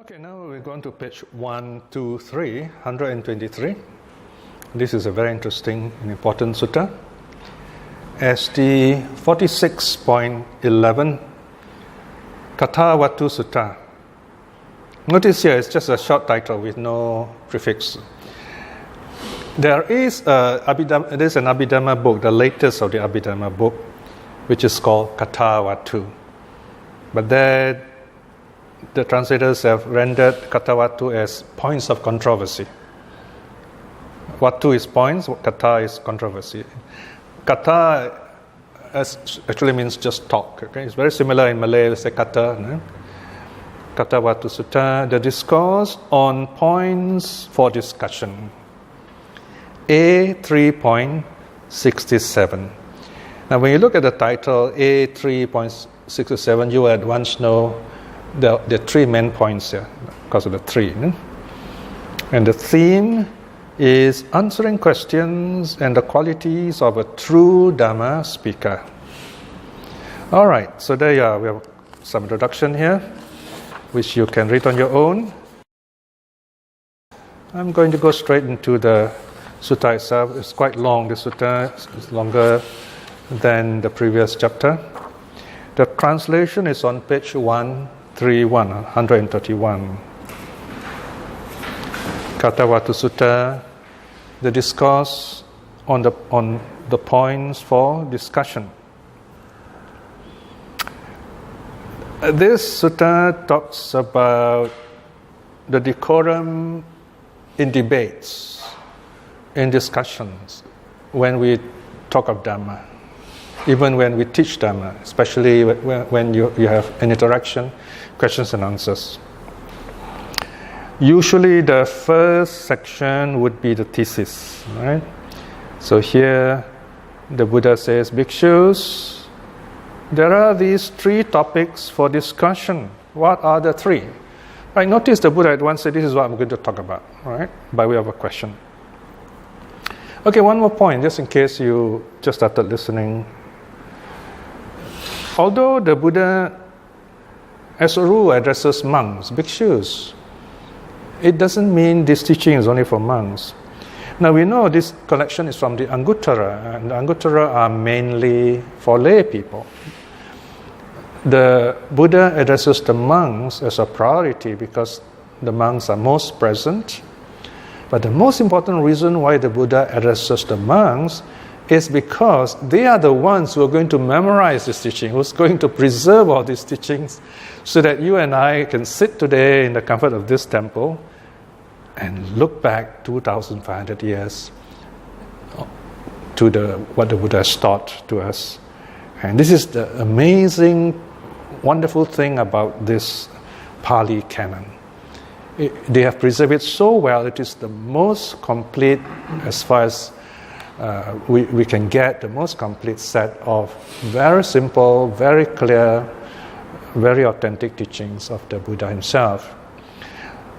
Okay, now we're going to page 123, 123. This is a very interesting and important sutta. As the 46.11 Katha Sutta. Notice here it's just a short title with no prefix. There's an Abhidhamma book, the latest of the Abhidhamma book, which is called Katha. But there, the translators have rendered Katha as points of controversy. Vatu is points, Katha is controversy. Katha actually means just talk. Okay? It's very similar in Malay, we say kata. No? Katha Sutta, the discourse on points for discussion. A 3.67. Now, when you look at the title A 3.67, you will at once know the three main points here because of the three. No? And the theme is answering questions and the qualities of a true Dhamma speaker. All right, so there you are. We have some introduction here, which you can read on your own. I'm going to go straight into the sutta itself. It's quite long. The sutta is longer than the previous chapter. The translation is on page 131. Katha Sutta, the discourse on the points for discussion. This sutta talks about the decorum in debates, in discussions, when we talk of Dhamma, even when we teach Dhamma, especially when you have an interaction, questions and answers. Usually the first section would be the thesis, right? So here the Buddha says, Bhikshus, there are these three topics for discussion. What are the three? I noticed the Buddha at once said, this is what I'm going to talk about, right? By way of a question. Okay, one more point, just in case you just started listening. Although the Buddha, as a rule, addresses monks, bhikshus, it doesn't mean this teaching is only for monks. Now we know this collection is from the Anguttara, and the Anguttara are mainly for lay people. The Buddha addresses the monks as a priority because the monks are most present. But the most important reason why the Buddha addresses the monks is because they are the ones who are going to memorize this teaching, who's going to preserve all these teachings, so that you and I can sit today in the comfort of this temple and look back 2,500 years to what the Buddha has taught to us. And this is the amazing, wonderful thing about this Pali canon. They have preserved it so well, it is the most complete, as far as we can get, the most complete set of very simple, very clear, very authentic teachings of the Buddha himself.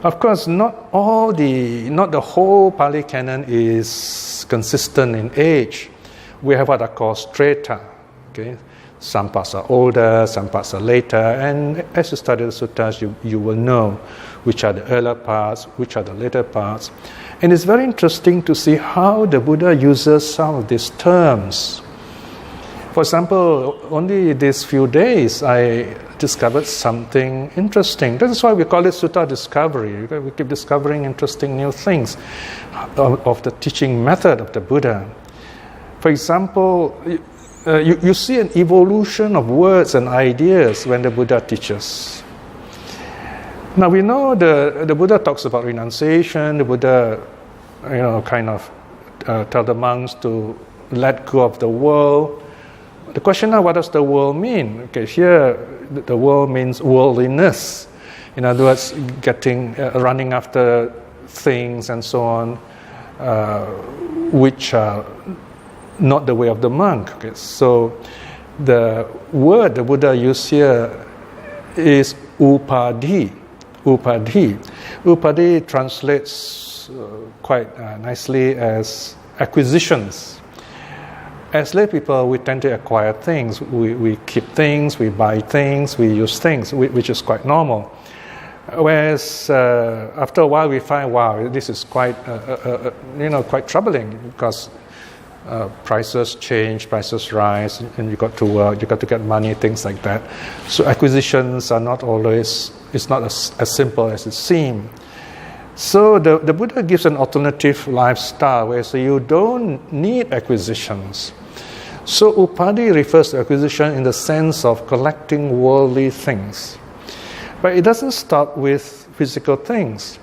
Of course, not the whole Pali canon is consistent in age. We have what are called strata. Okay? Some parts are older, some parts are later, and as you study the suttas, you will know which are the earlier parts, which are the later parts. And it's very interesting to see how the Buddha uses some of these terms. For example, only these few days I discovered something interesting. That is why we call it Sutta Discovery. We keep discovering interesting new things of the teaching method of the Buddha. For example, you see an evolution of words and ideas when the Buddha teaches. Now we know the Buddha talks about renunciation. The Buddha, tell the monks to let go of the world. The question now, what does the world mean? Okay, here the world means worldliness. In other words, running after things and so on, which are not the way of the monk. Okay, so the word the Buddha used here is upadhi. Upadhi translates quite nicely as acquisitions. As lay people, we tend to acquire things. We keep things, we buy things, we use things, which is quite normal. Whereas after a while we find, wow, this is quite quite troubling, because prices change, prices rise, and you got to work, you got to get money, things like that. So acquisitions are not always, it's not as simple as it seems. So the Buddha gives an alternative lifestyle where so you don't need acquisitions. So upadi refers to acquisition in the sense of collecting worldly things. But it doesn't stop with physical things.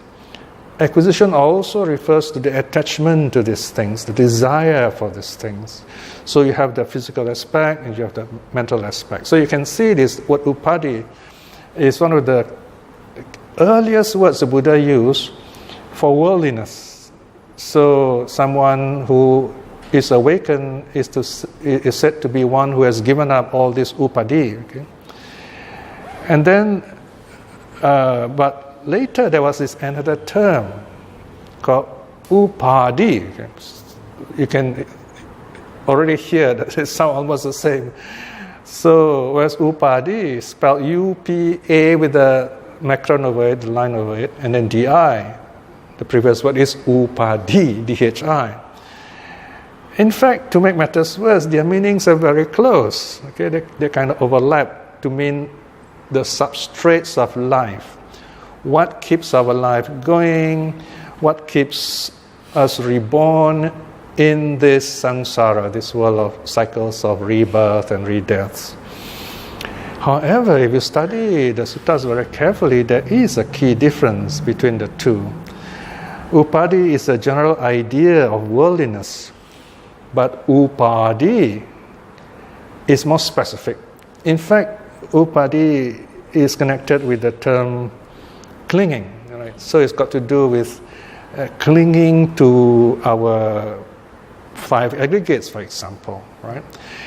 Acquisition also refers to the attachment to these things, the desire for these things. So you have the physical aspect and you have the mental aspect. So you can see this word upadi is one of the earliest words the Buddha used for worldliness. So someone who is awakened is said to be one who has given up all this upadi. Okay? And then, but later there was this another term called upadi. Okay? You can already hear that it sounds almost the same. So whereas upadi is spelled U-P-A with the macron over it, the line over it, and then D-I. The previous word is upadi, D-H-I. In fact, to make matters worse, their meanings are very close. Okay, they kind of overlap to mean the substrates of life. What keeps our life going? What keeps us reborn in this samsara, this world of cycles of rebirth and rebirths? However, if you study the suttas very carefully, there is a key difference between the two. Upadi is a general idea of worldliness, but upadi is more specific. In fact, upadi is connected with the term clinging. Right? So it's got to do with clinging to our 5 aggregates, for example. Right?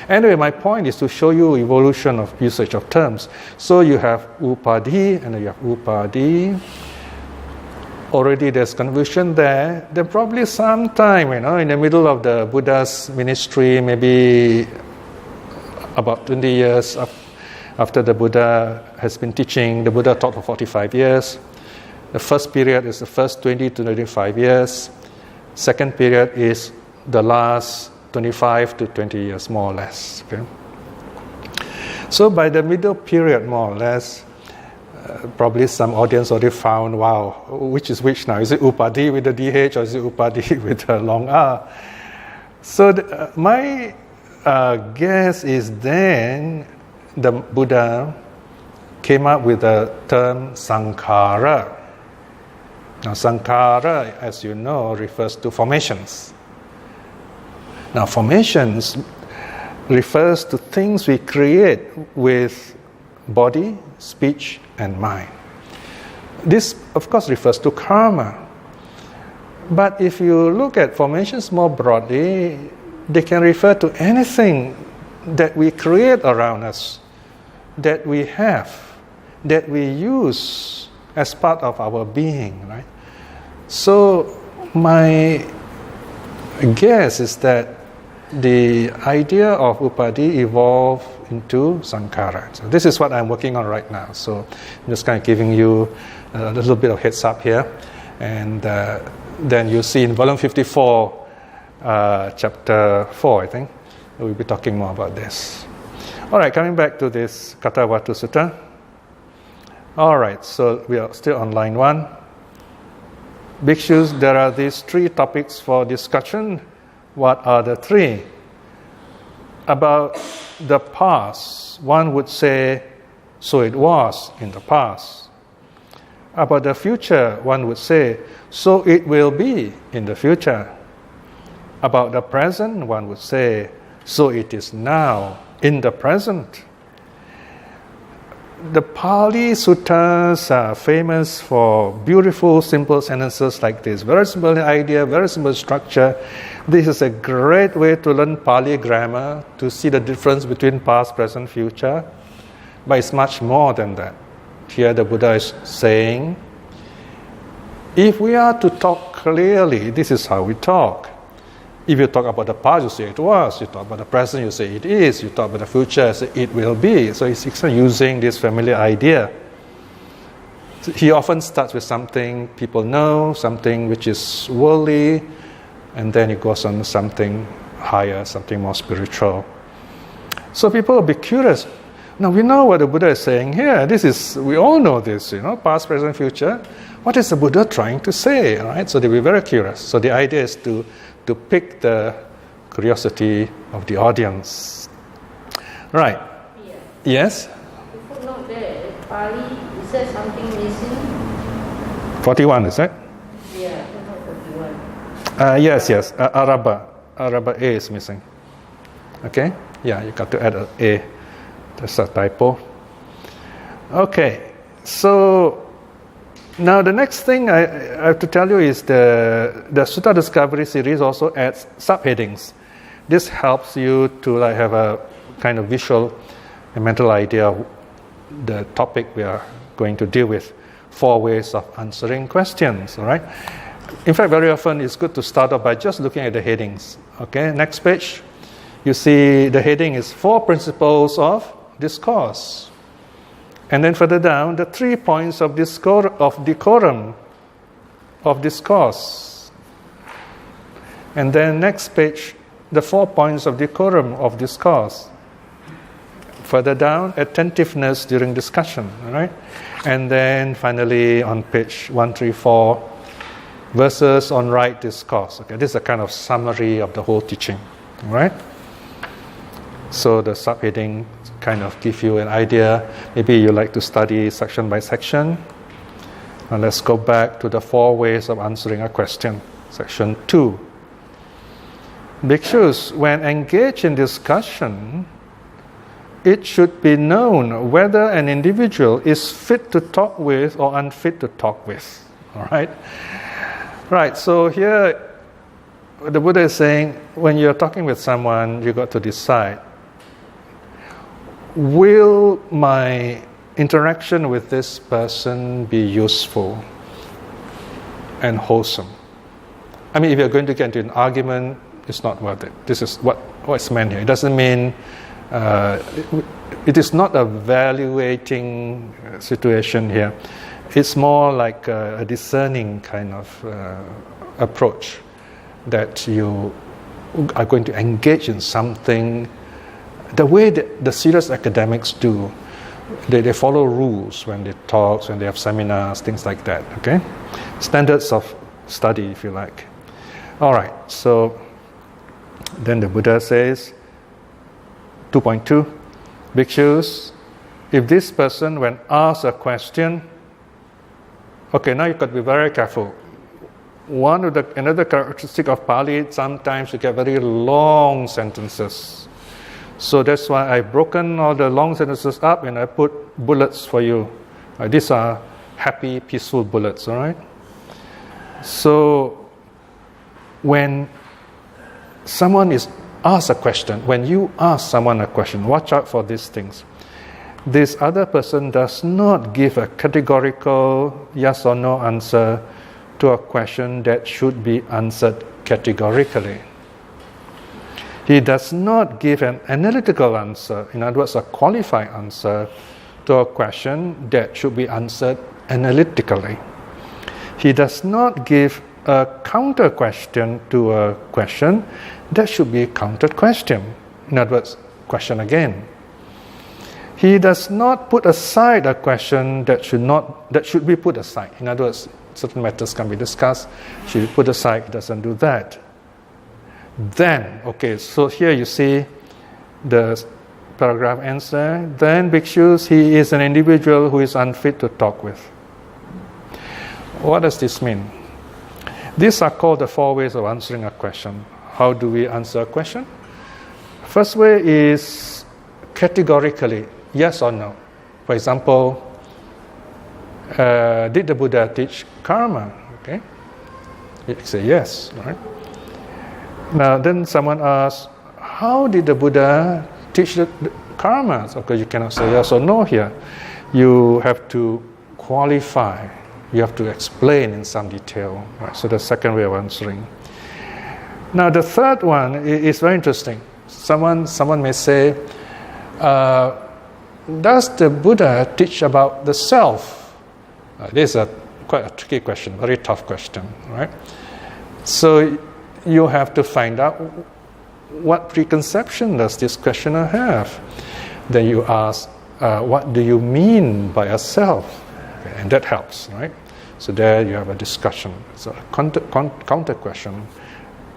Anyway, my point is to show you evolution of usage of terms. So you have upadi and you have upadi. Already there's confusion there. Then probably sometime, in the middle of the Buddha's ministry, maybe about 20 years after the Buddha has been teaching, the Buddha taught for 45 years. The first period is the first 20 to 25 years. Second period is the last 25 to 20 years, more or less. Okay? So by the middle period, more or less, probably some audience already found, wow, which is which now? Is it upadi with the DH or is it upadi with the long R? So my guess is then the Buddha came up with the term sankhara. Now sankhara, as you know, refers to formations. Now formations refers to things we create with body, speech, and mind. This, of course, refers to karma. But if you look at formations more broadly, they can refer to anything that we create around us, that we have, that we use as part of our being, right? So my guess is that the idea of upadi evolved into sankhara. So this is what I'm working on right now. So I'm just kind of giving you a little bit of heads up here. And then you see in volume 54, chapter 4, I think, we'll be talking more about this. All right, coming back to this Kathavatu Sutta. All right, so we are still on line 1. Bhikshus, there are these 3 topics for discussion. What are the 3? About the past, one would say, so it was in the past. About the future, one would say, so it will be in the future. About the present, one would say, so it is now in the present. The Pali Suttas are famous for beautiful, simple sentences like this. Very simple idea, very simple structure. This is a great way to learn Pali grammar, to see the difference between past, present, future. But it's much more than that. Here the Buddha is saying, if we are to talk clearly, this is how we talk. If you talk about the past, you say it was. You talk about the present, you say it is. You talk about the future, you say it will be. So he's using this familiar idea. He often starts with something people know, something which is worldly, and then he goes on to something higher, something more spiritual. So people will be curious. Now we know what the Buddha is saying here. We all know this, past, present, future. What is the Buddha trying to say? All right? So they'll be very curious. So the idea is to pick the curiosity of the audience. Right. Yeah. Yes? The footnote there, Pali, is there something missing? 41, is it? Yeah, footnote 41. Yes. Araba A is missing. Okay? Yeah, you got to add an A. That's a typo. Okay, so now the next thing I have to tell you is the Sutta Discovery series also adds subheadings. This helps you to have a kind of visual and mental idea of the topic we are going to deal with. 4 ways of answering questions, all right? In fact, very often it's good to start off by just looking at the headings. Okay, next page. You see the heading is 4 principles of discourse. And then further down, the 3 points of decorum of discourse. And then next page, the 4 points of decorum of discourse. Further down, attentiveness during discussion. All right? And then finally on page 134, verses on right discourse. Okay, this is a kind of summary of the whole teaching. All right? So the subheading kind of give you an idea. Maybe you like to study section by section. Now let's go back to the 4 ways of answering a question. Section 2. Bhikshus, when engaged in discussion, it should be known whether an individual is fit to talk with or unfit to talk with. All right? Right, so here the Buddha is saying, when you're talking with someone, you got to decide, will my interaction with this person be useful and wholesome? I mean, if you're going to get into an argument, it's not worth it. This is what's meant here. It doesn't mean, it is not a evaluating situation here. It's more like a discerning kind of approach, that you are going to engage in something the way that the serious academics do. They follow rules when they talk, when they have seminars, things like that. Okay, standards of study, if you like. All right, so then the Buddha says, 2.2, Bhikshus, if this person, when asked a question, okay, now you've got to be very careful. Another characteristic of Pali, sometimes you get very long sentences. So that's why I've broken all the long sentences up and I put bullets for you. These are happy, peaceful bullets, all right? So when someone is asked a question, when you ask someone a question, watch out for these things. This other person does not give a categorical yes or no answer to a question that should be answered categorically. He does not give an analytical answer, in other words, a qualified answer to a question that should be answered analytically. He does not give a counter question to a question that should be a countered question. In other words, question again. He does not put aside a question that should be put aside. In other words, certain matters can be discussed, should be put aside. He doesn't do that. Then, okay, so here you see the paragraph answer. Then, Bhikshus, he is an individual who is unfit to talk with. What does this mean? These are called the 4 ways of answering a question. How do we answer a question? First way is categorically, yes or no. For example, did the Buddha teach karma? Okay, you say yes, right? Now, then someone asks, how did the Buddha teach the karma? Okay, you cannot say yes or no here. You have to qualify. You have to explain in some detail. Right? So the second way of answering. Now, the third one is very interesting. Someone may say, does the Buddha teach about the self? This is quite a tricky question, very tough question, right? So you have to find out what preconception does this questioner have. Then you ask, what do you mean by a self? Okay, and that helps, right? So there you have a discussion. So a counter question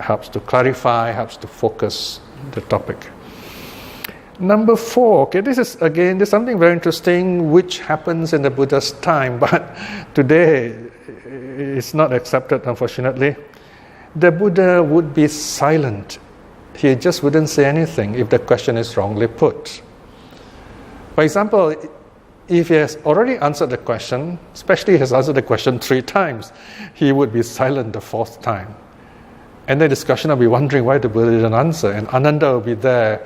helps to clarify, helps to focus the topic. Number 4, okay, this is something very interesting which happens in the Buddha's time, but today it's not accepted, unfortunately. The Buddha would be silent. He just wouldn't say anything if the question is wrongly put. For example, if he has already answered the question, especially he has answered the question 3 times, he would be silent the 4th time. And the discussion will be wondering why the Buddha didn't answer, and Ananda will be there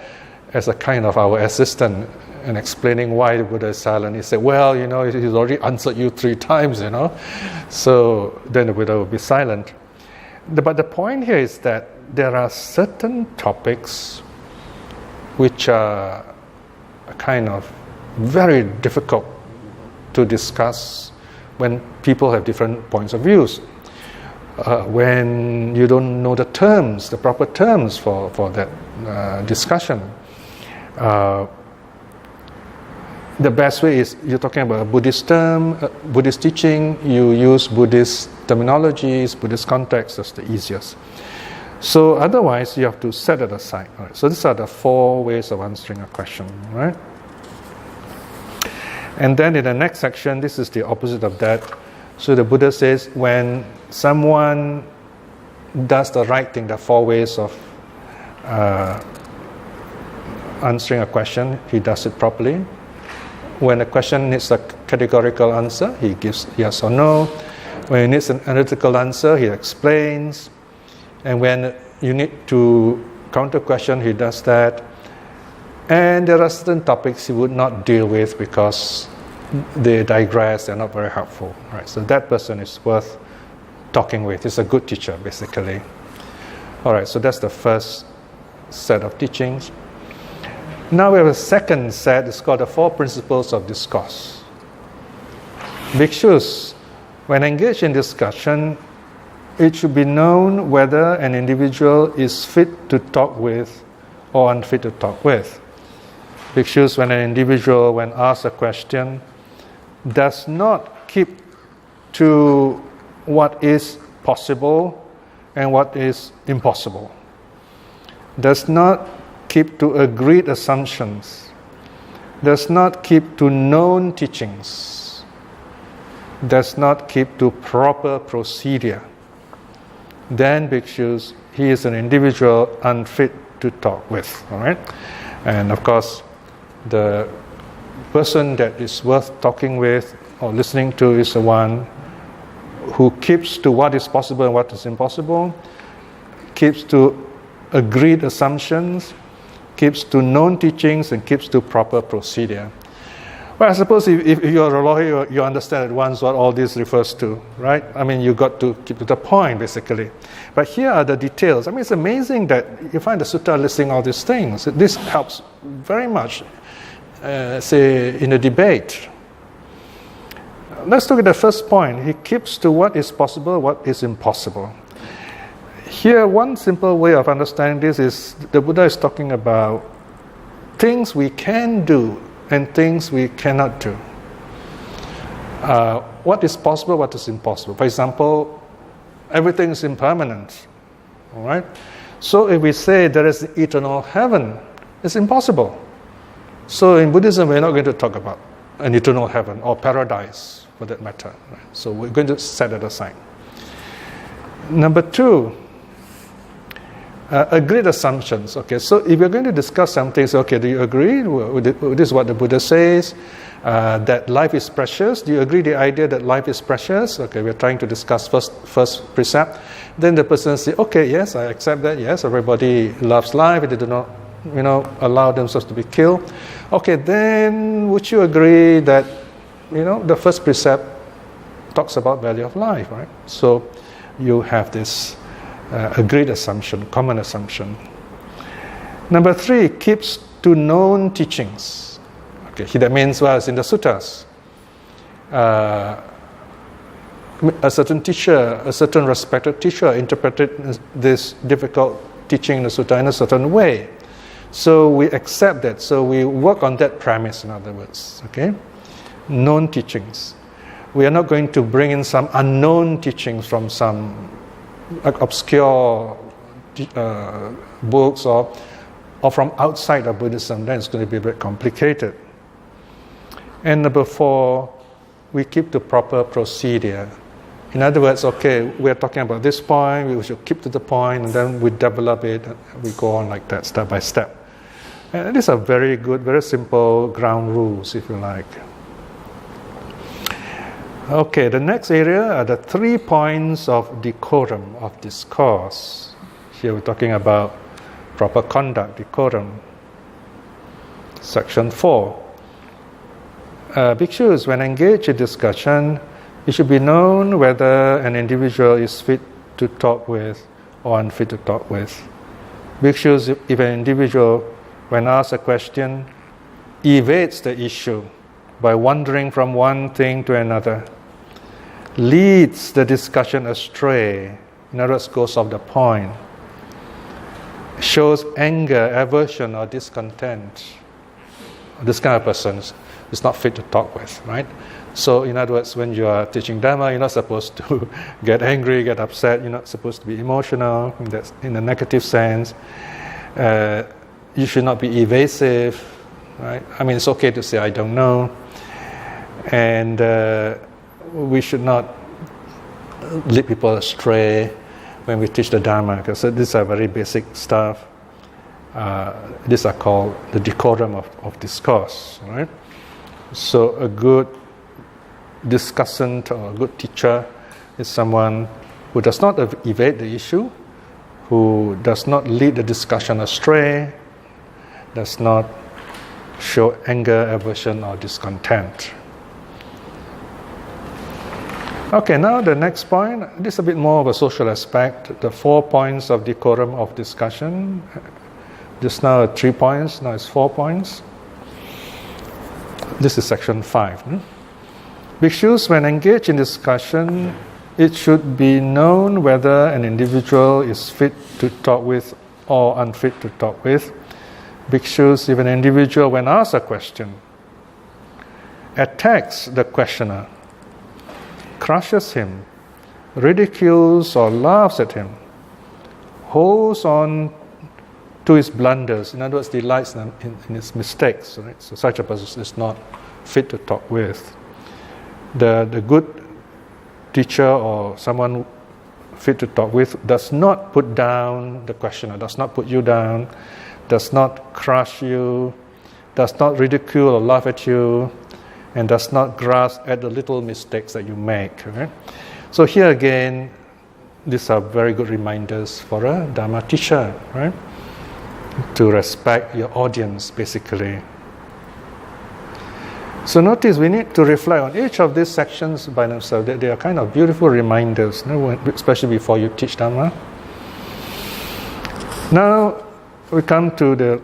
as a kind of our assistant and explaining why the Buddha is silent. He said, well, he's already answered you 3 times, So then the Buddha will be silent. But the point here is that there are certain topics which are kind of very difficult to discuss when people have different points of views. When you don't know the terms, the proper terms for that discussion. The best way is you're talking about a Buddhist term, Buddhist teaching, you use Buddhist terminologies, Buddhist context, that's the easiest. So otherwise you have to set it aside. Right? So these are the 4 ways of answering a question, right? And then in the next section, this is the opposite of that. So the Buddha says when someone does the right thing, the 4 ways of answering a question, he does it properly. When a question needs a categorical answer, he gives yes or no. When he needs an analytical answer, he explains. And when you need to counter question, he does that. And there are certain topics he would not deal with because they digress, they're not very helpful. Right? So that person is worth talking with. He's a good teacher, basically. All right, so that's the first set of teachings. Now we have a second set, it's called the 4 principles of discourse. Bhikshus, when engaged in discussion, it should be known whether an individual is fit to talk with or unfit to talk with. Bhikshus, when an individual, when asked a question, does not keep to what is possible and what is impossible, does not keep to agreed assumptions, does not keep to known teachings, does not keep to proper procedure, then bhikshus, he is an individual unfit to talk with. All right? And of course, the person that is worth talking with or listening to is the one who keeps to what is possible and what is impossible, keeps to agreed assumptions, keeps to known teachings, and keeps to proper procedure. Well, I suppose if you're a lawyer, you understand at once what all this refers to, right? I mean, you got to keep to the point, basically. But here are the details. I mean, it's amazing that you find the sutta listing all these things. This helps very much, say, in a debate. Let's look at the first point. He keeps to what is possible, what is impossible. Here, one simple way of understanding this is the Buddha is talking about things we can do and things we cannot do. What is possible, what is impossible. For example, everything is impermanent. All right? So if we say there is eternal heaven, it's impossible. So in Buddhism, we're not going to talk about an eternal heaven or paradise, for that matter. Right? So we're going to set it aside. Number 2, agreed assumptions. Okay, so if you're going to discuss something, so okay, do you agree? This is what the Buddha says, that life is precious. Do you agree the idea that life is precious? Okay, we're trying to discuss first precept. Then the person says, okay, yes, I accept that. Yes, everybody loves life. They do not, allow themselves to be killed. Okay, then would you agree that, the first precept talks about value of life, right? So you have this agreed assumption, common assumption. Number 3, keeps to known teachings. Okay, that means, well, it's in the suttas. a certain teacher, a certain respected teacher interpreted this difficult teaching in the sutta in a certain way. So we accept that. So we work on that premise, in other words. Okay? Known teachings. We are not going to bring in some unknown teachings from some obscure books or from outside of Buddhism. Then it's going to be a bit complicated. And number 4, we keep the proper procedure. In other words, okay, we're talking about this point, we should keep to the point, and then we develop it, and we go on like that, step by step. And these are very good, very simple ground rules, if you like. Okay, the next area are the 3 points of decorum of discourse. Here we're talking about proper conduct, decorum. Section 4. Bhikshus, when engaged in discussion, it should be known whether an individual is fit to talk with or unfit to talk with. Bhikshus, if an individual, when asked a question, evades the issue by wandering from one thing to another, leads the discussion astray, in other words, goes off the point, shows anger, aversion, or discontent, this kind of person is not fit to talk with, right? So, in other words, when you are teaching Dhamma, you're not supposed to get angry, get upset. You're not supposed to be emotional in a negative sense. You should not be evasive, right? I mean, it's okay to say, I don't know. And we should not lead people astray when we teach the Dhamma, because these are very basic stuff. These are called the decorum of discourse, right? So a good discussant or a good teacher is someone who does not evade the issue, who does not lead the discussion astray, does not show anger, aversion, or discontent. Okay, now the next point, this is a bit more of a social aspect, the 4 points of decorum of discussion. Just now 3 points, now it's 4 points. This is section 5. Bhikshus, when engaged in discussion, it should be known whether an individual is fit to talk with or unfit to talk with. Bhikshus, if an individual, when asked a question, attacks the questioner, crushes him, ridicules or laughs at him, holds on to his blunders, in other words, delights in his mistakes, right? So such a person is not fit to talk with. The good teacher or someone fit to talk with does not put down the questioner, does not put you down, does not crush you, does not ridicule or laugh at you, and does not grasp at the little mistakes that you make. Right? So here again, these are very good reminders for a Dhamma teacher, right? To respect your audience, basically. So notice we need to reflect on each of these sections by themselves. They are kind of beautiful reminders, especially before you teach Dhamma. Now we come to the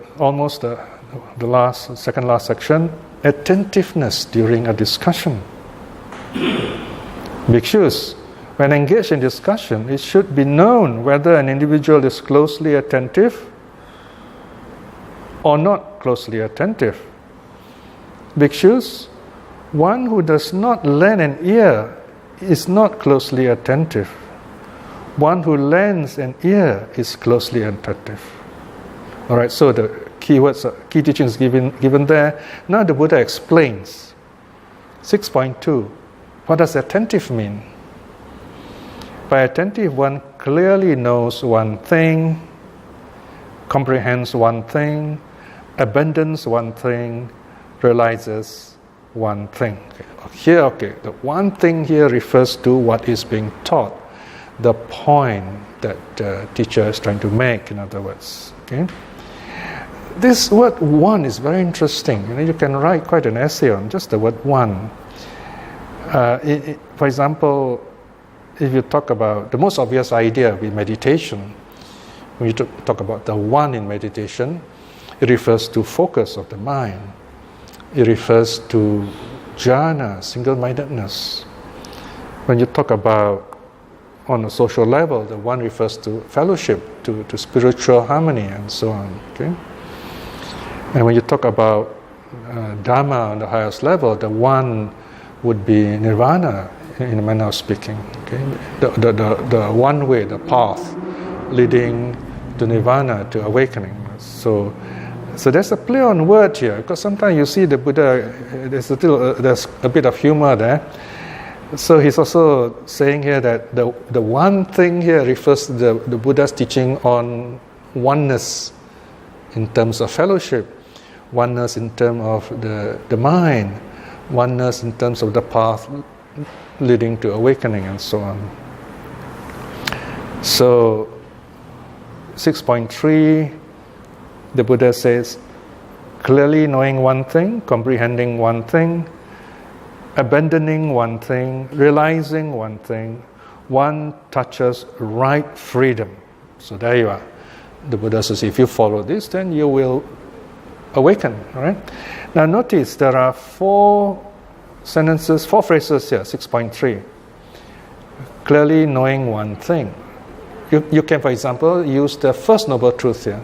second last section, attentiveness during a discussion. Bhikshus, when engaged in discussion, it should be known whether an individual is closely attentive or not closely attentive. Bhikshus, one who does not lend an ear is not closely attentive. One who lends an ear is closely attentive. All right, so the key teachings given there. Now the Buddha explains. 6.2. What does attentive mean? By attentive, one clearly knows one thing, comprehends one thing, abandons one thing, realizes one thing. The one thing here refers to what is being taught, the point that the teacher is trying to make, in other words. Okay? This word one is very interesting. You can write quite an essay on just the word one. For example, if you talk about the most obvious idea with meditation, when you talk about the one in meditation, it refers to focus of the mind. It refers to jhana, single-mindedness. When you talk about on a social level, the one refers to fellowship, to spiritual harmony, and so on. Okay? And when you talk about Dharma on the highest level, the one would be nirvana, in a manner of speaking. Okay? The one way, the path leading to nirvana, to awakening. So there's a play on word here, because sometimes you see the Buddha, there's a bit of humor there. So he's also saying here that the one thing here refers to the Buddha's teaching on oneness in terms of fellowship, oneness in terms of the mind, oneness in terms of the path leading to awakening, and so on. So 6.3, the Buddha says, clearly knowing one thing, comprehending one thing, abandoning one thing, realizing one thing, one touches right freedom. So there you are. The Buddha says, if you follow this, then you will awaken. All right? Now notice there are four phrases here, 6.3. Clearly knowing one thing. You can, for example, use the first noble truth here.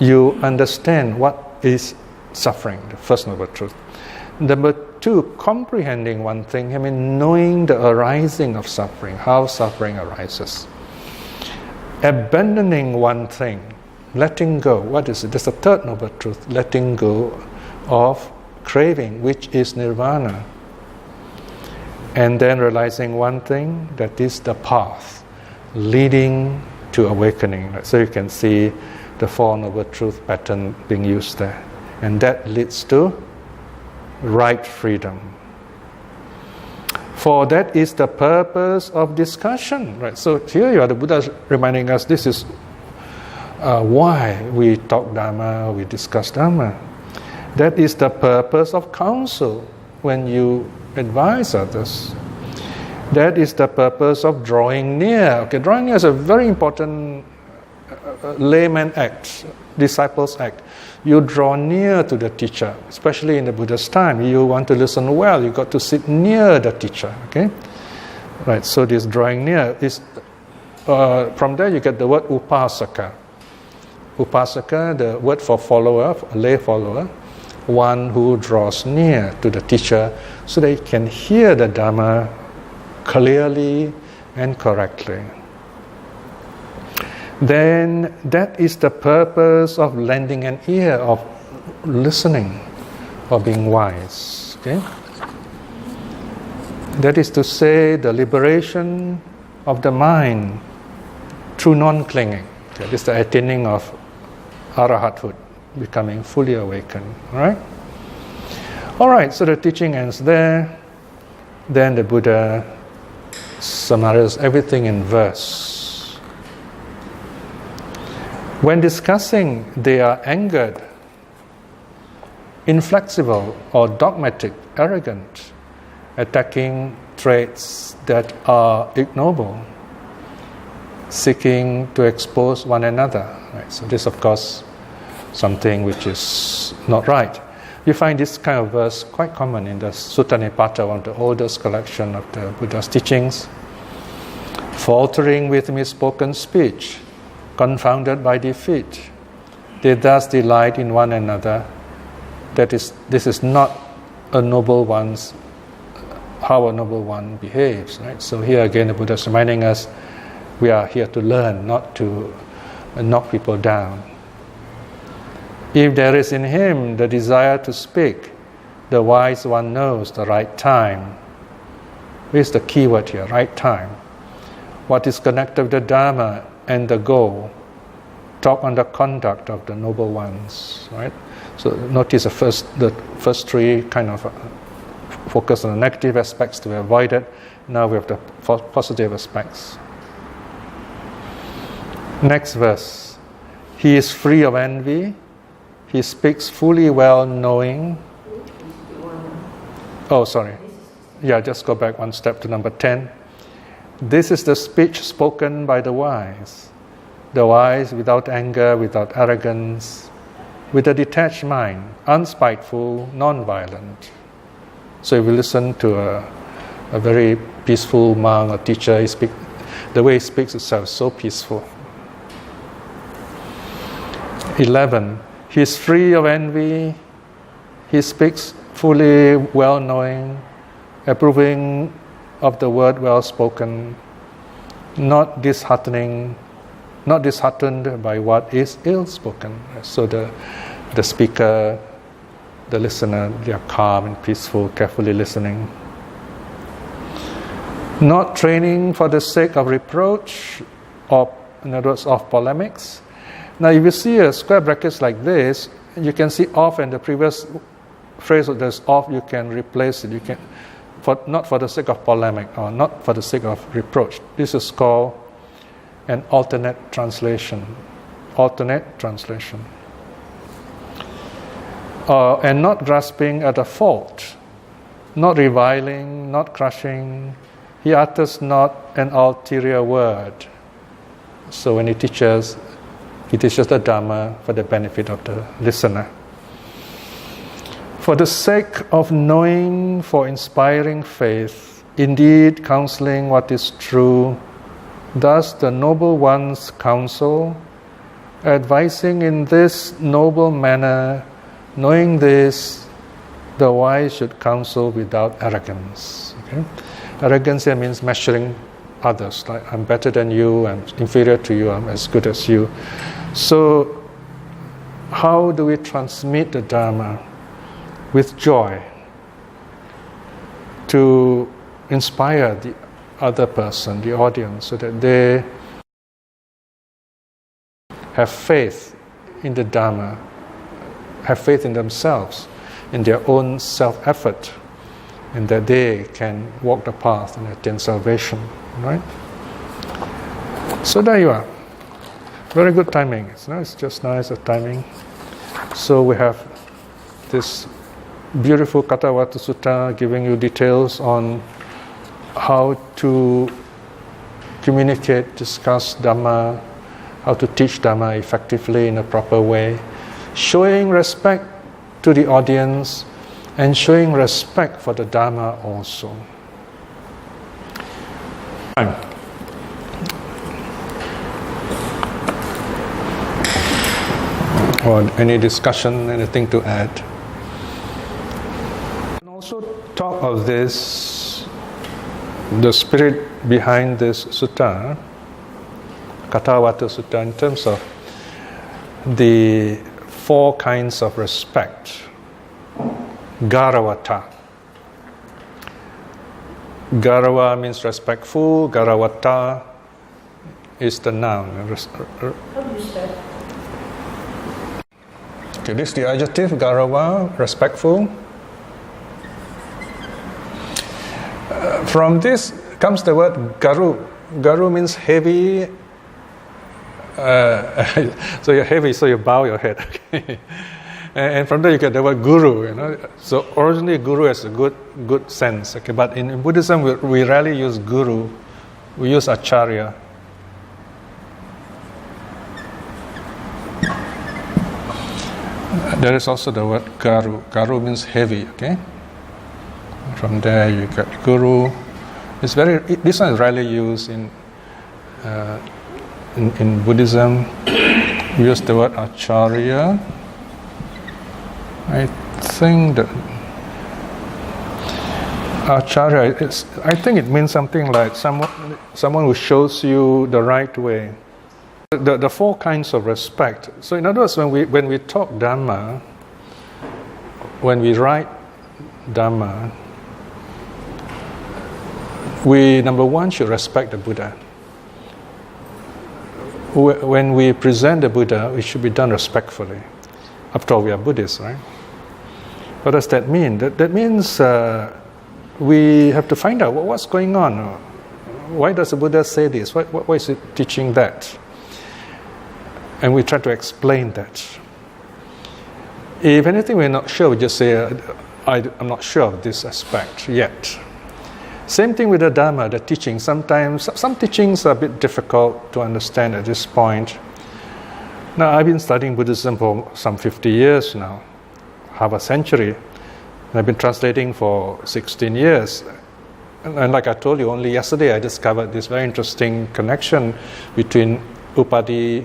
You understand what is suffering, the first noble truth. Number two, comprehending one thing, I mean knowing the arising of suffering, how suffering arises. Abandoning one thing, letting go. What is it? There's a third noble truth, letting go of craving, which is nirvana. And then realizing one thing, that is the path leading to awakening. So you can see the Four Noble Truth pattern being used there. And that leads to right freedom. For that is the purpose of discussion. Right? So here you are, the Buddha reminding us this is why we talk Dharma, we discuss Dharma. That is the purpose of counsel when you advise others. That is the purpose of drawing near. Okay, drawing near is a very important layman act, disciples act. You draw near to the teacher, especially in the Buddha's time. You want to listen well, you got to sit near the teacher. Okay, right. So this drawing near is from there you get the word upasaka. Upasaka, the word for follower, lay follower, one who draws near to the teacher, so they can hear the Dhamma clearly and correctly. Then that is the purpose of lending an ear, of listening, of being wise. Okay? That is to say, the liberation of the mind through non-clinging. Okay? This is the attaining of arahathood, becoming fully awakened. All right, so the teaching ends there. Then the Buddha summarizes everything in verse. When discussing, they are angered, inflexible or dogmatic, arrogant, attacking traits that are ignoble, seeking to expose one another. Right? So this, of course, something which is not right. You find this kind of verse quite common in the Sutta Nipata, one of the oldest collection of the Buddha's teachings. Faltering with misspoken speech, confounded by defeat, they thus delight in one another. This is not a noble one's, how a noble one behaves. Right? So here again the Buddha is reminding us we are here to learn, not to knock people down. If there is in him the desire to speak, the wise one knows the right time. This is the key word here, right time. What is connected with the Dharma and the goal. Talk on the conduct of the noble ones. Right? So notice the first three kind of focus on the negative aspects to be avoided. Now we have the positive aspects. Next verse. He is free of envy. He speaks fully well knowing. Oh, sorry. Yeah, just go back one step to number 10. This is the speech spoken by the wise. The wise without anger, without arrogance, with a detached mind, unspiteful, non-violent. So if we listen to a very peaceful monk or teacher. The way he speaks itself is so peaceful. 11. He is free of envy. He speaks fully, well-knowing, approving of the word well spoken, not disheartened by what is ill spoken. So the speaker, the listener, they are calm and peaceful, carefully listening. Not training for the sake of reproach, or in other words, of polemics. Now, if you see a square brackets like this, you can see of, and the previous phrase that there's of, you can replace it. You can, not for the sake of polemic, or not for the sake of reproach. This is called an alternate translation. Alternate translation. And not grasping at a fault, not reviling, not crushing. He utters not an ulterior word. So when he teaches the Dhamma for the benefit of the listener. For the sake of knowing, for inspiring faith, indeed counseling what is true, thus the noble ones counsel, advising in this noble manner, knowing this, the wise should counsel without arrogance. Okay? Arrogance here means measuring others, like I'm better than you, I'm inferior to you, I'm as good as you. So, how do we transmit the Dhamma? With joy, to inspire the other person, the audience, so that they have faith in the Dhamma, have faith in themselves, in their own self-effort, and that they can walk the path and attain salvation. Right? So there you are. Very good timing. It's just nice, the timing. So we have this beautiful Kathavata Sutta giving you details on how to communicate, discuss Dhamma, how to teach Dhamma effectively in a proper way, showing respect to the audience and showing respect for the Dhamma also. Or any discussion, anything to add? Also talk of this, the spirit behind this sutta, Kathavata Sutta, in terms of the 4 kinds of respect. Garavata. Garava means respectful, Garavata is the noun. How do you say? Okay, this is the adjective, Garava, respectful. From this comes the word garu. Garu means heavy. So you're heavy, so you bow your head. Okay? And from there you get the word guru. So originally guru has a good sense. Okay, but in Buddhism we rarely use guru. We use acharya. There is also the word garu. Garu means heavy. Okay. From there you get guru. This one is rarely used in Buddhism. We use the word acharya. I think that acharya, I think it means something like someone who shows you the right way. The 4 kinds of respect. So in other words, when we talk Dhamma, when we write Dhamma, we, number 1, should respect the Buddha. When we present the Buddha, it should be done respectfully. After all, we are Buddhists, right? What does that mean? That means we have to find out what's going on. Why does the Buddha say this? Why is it teaching that? And we try to explain that. If anything we're not sure, we just say, I'm not sure of this aspect yet. Same thing with the Dhamma, the teaching. Sometimes, some teachings are a bit difficult to understand at this point. Now, I've been studying Buddhism for some 50 years now, half a century. And I've been translating for 16 years. And like I told you, only yesterday I discovered this very interesting connection between Upadhi,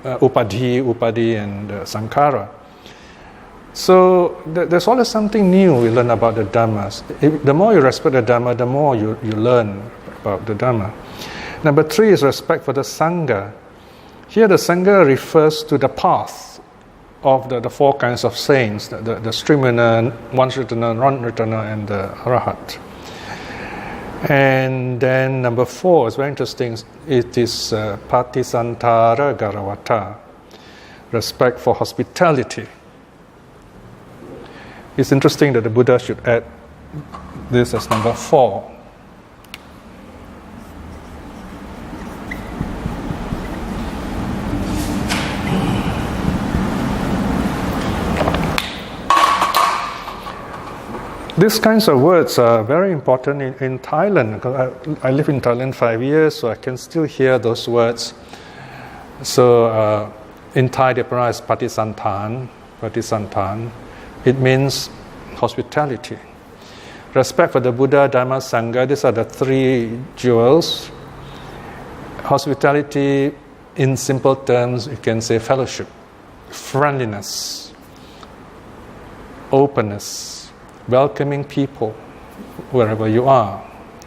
and Sankhara. So there's always something new we learn about the Dhammas. The more you respect the Dhamma, the more you learn about the Dhamma. Number 3 is respect for the Sangha. Here the Sangha refers to the path of the 4 kinds of saints, the Srimana, Vansritana, Ranritana, and the Arahat. And then number 4 is very interesting. It is Patisantara Garavata, respect for hospitality. It's interesting that the Buddha should add this as number 4. These kinds of words are very important in Thailand, because I live in Thailand 5 years, so I can still hear those words. So in Thai they pronounce Patisantan. It means hospitality. Respect for the Buddha, Dhamma, Sangha, these are the 3 jewels. Hospitality, in simple terms, you can say fellowship, friendliness, openness, welcoming people wherever you are,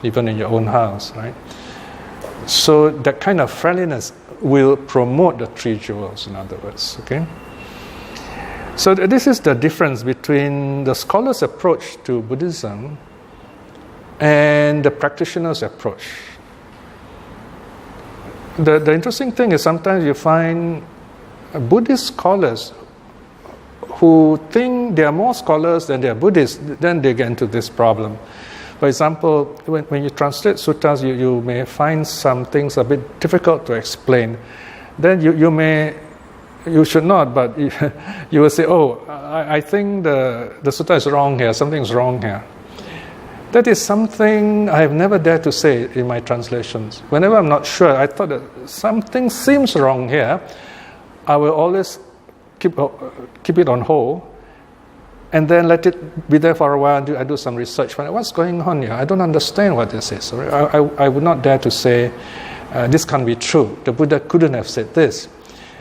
even in your own house, right? So that kind of friendliness will promote the 3 jewels, in other words, okay? So this is the difference between the scholar's approach to Buddhism and the practitioner's approach. The interesting thing is sometimes you find Buddhist scholars who think they are more scholars than they are Buddhists, then they get into this problem. For example, when you translate suttas, you may find some things a bit difficult to explain. Then you should not, but you will say, I think the sutta is wrong here, something's wrong here. That is something I have never dared to say in my translations. Whenever I'm not sure, I thought that something seems wrong here, I will always keep it on hold and then let it be there for a while and I do some research. What's going on here? I don't understand what this is. I would not dare to say this can't be true. The Buddha couldn't have said this.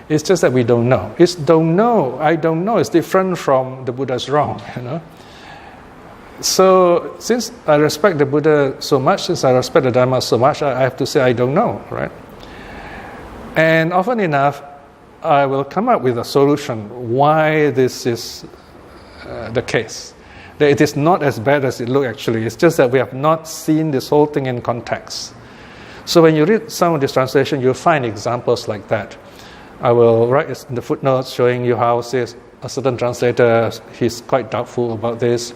It's just that we don't know. It's don't know. I don't know. It's different from the Buddha's wrong, you know. So since I respect the Buddha so much, since I respect the Dhamma so much, I have to say I don't know, right? And often enough, I will come up with a solution why this is the case. That it is not as bad as it looks actually. It's just that we have not seen this whole thing in context. So when you read some of this translation, you'll find examples like that. I will write in the footnotes showing you how says a certain translator, he's quite doubtful about this.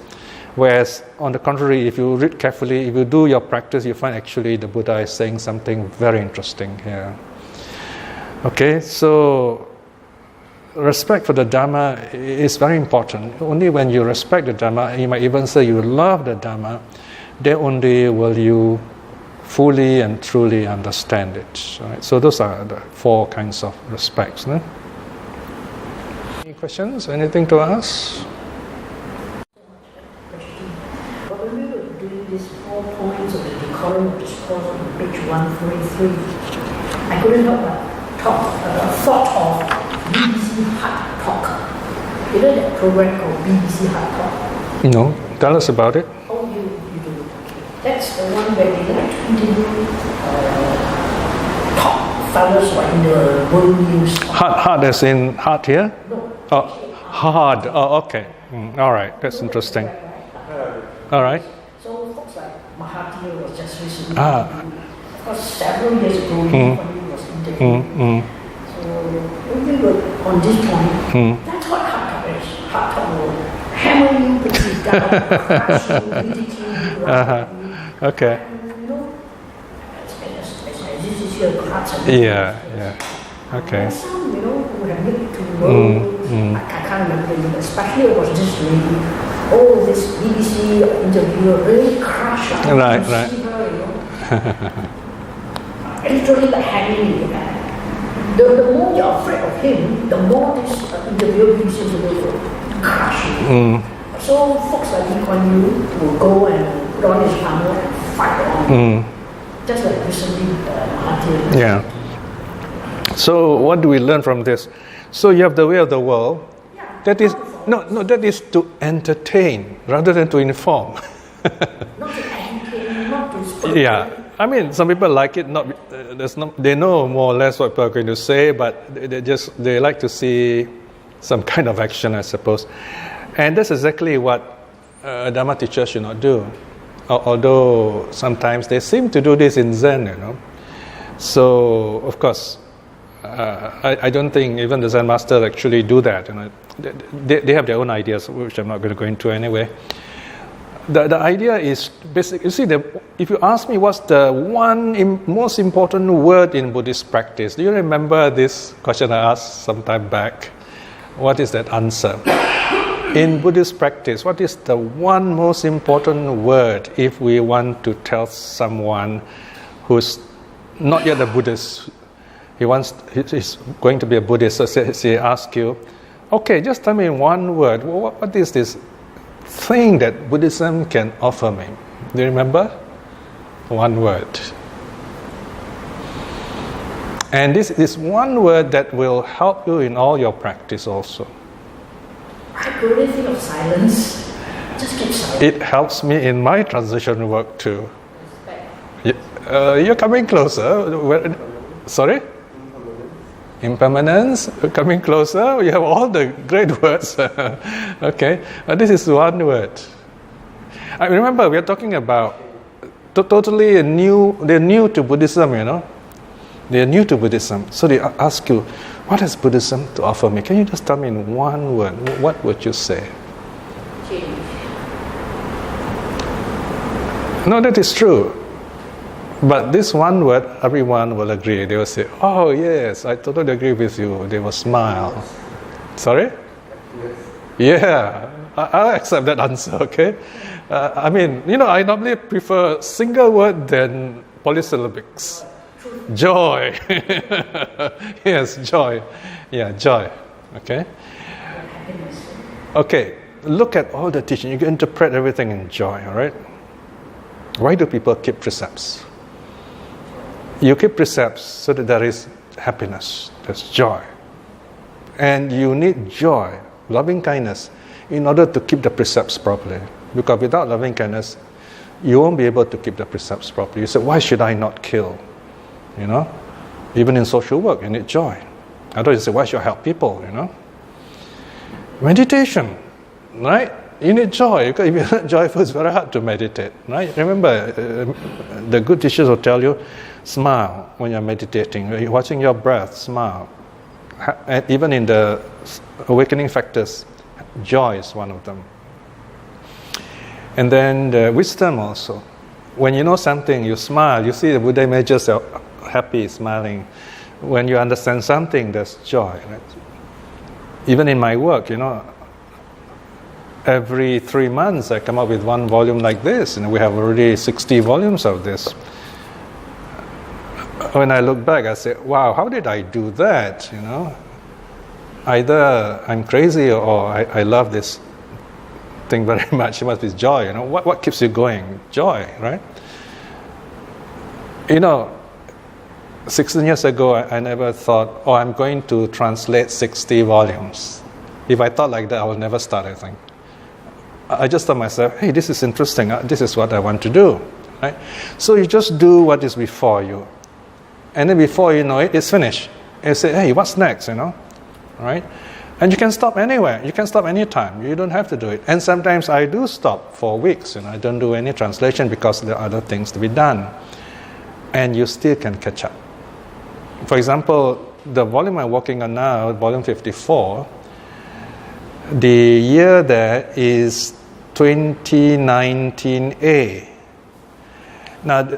Whereas on the contrary, if you read carefully, if you do your practice, you find actually the Buddha is saying something very interesting here. Okay, so respect for the Dhamma is very important. Only when you respect the Dhamma, you might even say you love the Dhamma, then only will you fully and truly understand it. Right? So those are the 4 kinds of respects. No? Any questions? Anything to ask? When we were doing these 4 points of the decorum of discourse on page 143, I couldn't help but thought of BBC Hard Talk. You know that program called BBC Hard Talk? No. Tell us about it. Oh, you do. That's the one where they like to interview top fellows who are in the world news. Hard as in heart here? No. Oh, hard. Oh, okay. All right. That's interesting. All right. So folks like Mahathir was just recently of course several years ago when he was interviewed. So when we were on this point, that's what hard talk is. Hard talk will hammer you, put you down, crush you, ridicule you. Okay. You know, as this is your crutch. Yeah. Okay. Some, you know, who have lived to know, I can't remember, especially it was this lady. Oh, this BBC interviewer really crushed her. Right. See her, you know. Literally like hanging you. The more you're afraid of him, the more this interviewer BBC interviewer will crush you. So folks like Lee Kuan Yew will go and put on his armor and fight on. Just like recently Mahathir. Yeah. So what do we learn from this? So you have the way of the world. Yeah, That is not no. That is to entertain rather than to inform. not to educate, not to spur. Yeah. I mean, some people like it. They know more or less what people are going to say, but they like to see some kind of action, I suppose. And that's exactly what Dharma teachers should not do. Although sometimes they seem to do this in Zen, So, of course, I don't think even the Zen master actually do that. They have their own ideas, which I'm not going to go into anyway. The idea is basic. You see, if you ask me what's the most important word in Buddhist practice, do you remember this question I asked some time back? What is that answer? In Buddhist practice, what is the one most important word if we want to tell someone who's not yet a Buddhist? He's going to be a Buddhist, so say ask you, okay, just tell me in one word, what is this thing that Buddhism can offer me? Do you remember? One word. And this is one word that will help you in all your practice also. I could only think of silence. Just keep silent. It helps me in my transition work too. Respect. You're coming closer. Sorry? Impermanence. Coming closer. You have all the great words. Okay. This is one word. I remember we are talking about totally new. They're new to Buddhism, They're new to Buddhism. So they ask you, what has Buddhism to offer me? Can you just tell me in one word? What would you say? Change. No, that is true. But this one word, everyone will agree. They will say, oh yes, I totally agree with you. They will smile. Sorry? Yes. Yeah, I'll accept that answer, okay? I normally prefer single word than polysyllabics. Joy. Yes, joy. Yeah, joy. Okay? Okay, look at all the teaching. You can interpret everything in joy, all right? Why do people keep precepts? You keep precepts so that there is happiness, there's joy. And you need joy, loving kindness, in order to keep the precepts properly. Because without loving kindness, you won't be able to keep the precepts properly. You say, why should I not kill? Even in social work, you need joy. Otherwise, you say, why should I help people? Meditation, right? You need joy, because if you're not joyful, it's very hard to meditate, right? Remember, the good teachers will tell you, smile when you're meditating. When you're watching your breath, smile. And even in the awakening factors, joy is one of them. And then the wisdom also. When you know something, you smile. You see the Buddha images are happy, smiling. When you understand something, there's joy. Right? Even in my work, every 3 months I come up with one volume like this, and we have already 60 volumes of this. When I look back, I say, wow, how did I do that? Either I'm crazy or I love this thing very much. It must be joy. What keeps you going? Joy, right? 16 years ago, I never thought, I'm going to translate 60 volumes. If I thought like that, I would never start, I think. I just thought myself, hey, this is interesting. This is what I want to do, right? So you just do what is before you. And then before you know it, it's finished. And you say, hey, what's next, right? And you can stop anywhere. You can stop anytime. You don't have to do it. And sometimes I do stop for weeks. I don't do any translation because there are other things to be done. And you still can catch up. For example, the volume I'm working on now, volume 54, the year there is 2019A. Now,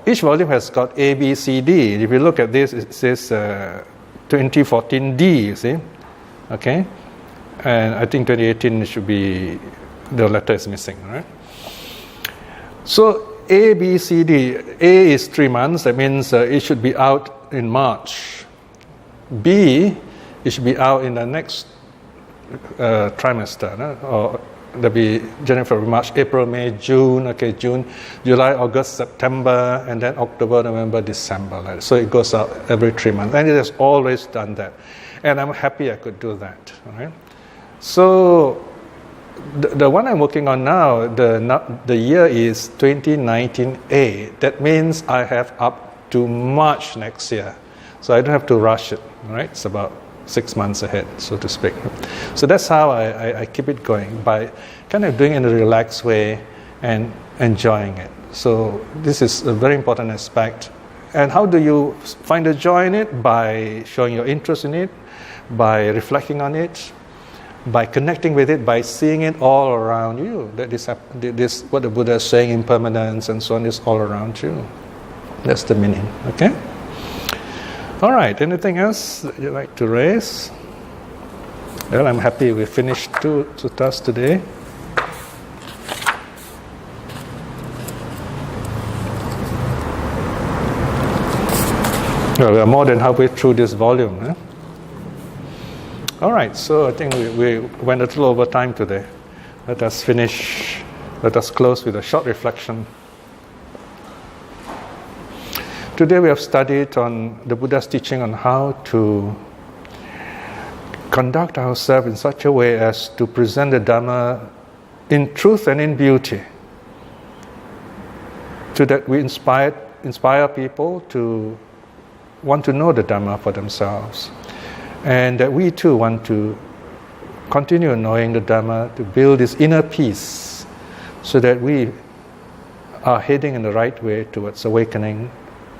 each volume has got A, B, C, D. If you look at this, it says 2014D, you see? Okay? And I think 2018 should be, the letter is missing, right? So, A, B, C, D. A is 3 months. That means it should be out in March. B, it should be out in the next trimester, or there'll be January, February, March, April, May, June. Okay, June, July, August, September, and then October, November, December. Like, so it goes out every 3 months, and it has always done that, and I'm happy I could do that. All right. So the one I'm working on now, the year is 2019A. That means I have up to March next year, so I don't have to rush it. All right, it's about 6 months ahead, so to speak. So that's how I keep it going, by kind of doing it in a relaxed way and enjoying it. So this is a very important aspect. And how do you find the joy in it? By showing your interest in it, by reflecting on it, by connecting with it, by seeing it all around you. That this what the Buddha is saying, impermanence and so on, is all around you. That's the meaning. Okay? All right, anything else that you'd like to raise? Well, I'm happy we finished 2 suttas today. Well, we are more than halfway through this volume. Eh? All right, so I think we went a little over time today. Let us close with a short reflection. Today we have studied on the Buddha's teaching on how to conduct ourselves in such a way as to present the Dhamma in truth and in beauty, so that we inspire people to want to know the Dhamma for themselves, and that we too want to continue knowing the Dhamma, to build this inner peace, so that we are heading in the right way towards awakening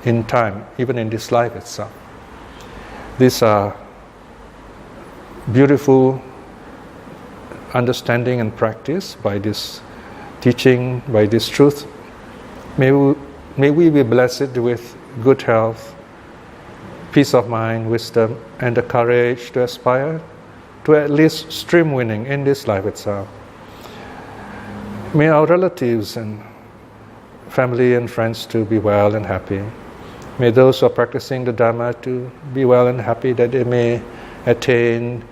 in time, even in this life itself. These are beautiful understanding and practice by this teaching, by this truth. May we be blessed with good health, peace of mind, wisdom, and the courage to aspire to at least stream winning in this life itself. May our relatives and family and friends to be well and happy. May those who are practicing the Dhamma to be well and happy, that they may attain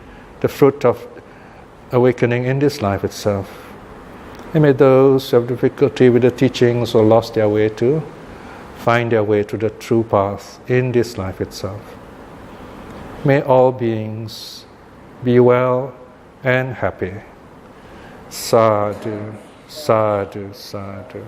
the fruit of awakening in this life itself. And may those who have difficulty with the teachings or lost their way to find their way to the true path in this life itself. May all beings be well and happy. Sadhu, sadhu, sadhu.